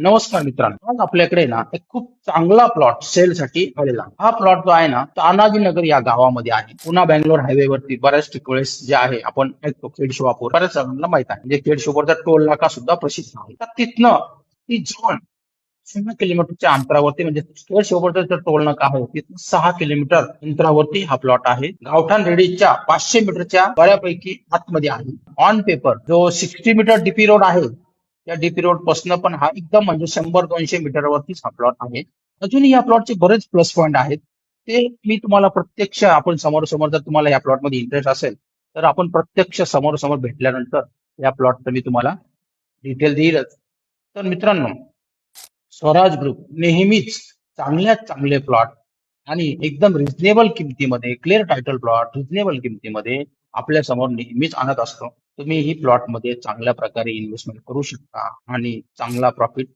नमस्कार मित्रांनो, आज आपल्याकडे ना एक खूप चांगला प्लॉट सेल साठी आलेला आहे. हा प्लॉट जो आहे ना तानाजी नगर या गावामध्ये आहे. पुणा बेंगलोर हायवे वरती बऱ्याच वेळेस जे आहे आपण ऐकतो खेडशिवापूर, बऱ्याच जणांना माहित आहे. म्हणजे खेडशिवापूरचा टोल नाका सुद्धा प्रसिद्ध आहे. तर तिथनं ती जवळ 0 किलोमीटरच्या अंतरावरती म्हणजे खेडशिवापूरचा जो टोल नाका आहे तिथून 6 किलोमीटर अंतरावरती हा प्लॉट आहे. गावठाण रेडीच्या 500 मीटरच्या बऱ्यापैकी आतमध्ये आहे. ऑन पेपर जो 60 मीटर डीपी रोड आहे त्या डीपी रोड पासून पण हा एकदम म्हणजे 100-200 मीटरवरतीच हा प्लॉट आहे. अजूनही या प्लॉटचे बरेच प्लस पॉईंट आहेत. ते मी तुम्हाला प्रत्यक्ष आपण समोर जर तुम्हाला या प्लॉट मध्ये इंटरेस्ट असेल तर आपण प्रत्यक्ष समोर भेटल्यानंतर या प्लॉटचं मी तुम्हाला डिटेल देईलच. तर मित्रांनो, स्वराज ग्रुप नेहमीच चांगल्यात चांगले प्लॉट आणि एकदम रिझनेबल किमतीमध्ये क्लिअर टायटल प्लॉट रिझनेबल किमतीमध्ये आपल्या समोर नेहमीच आणत असतो. तुम्ही ही प्लॉट मध्ये चांगल्या प्रकारे इन्व्हेस्टमेंट करू शकता आणि चांगला प्रॉफिट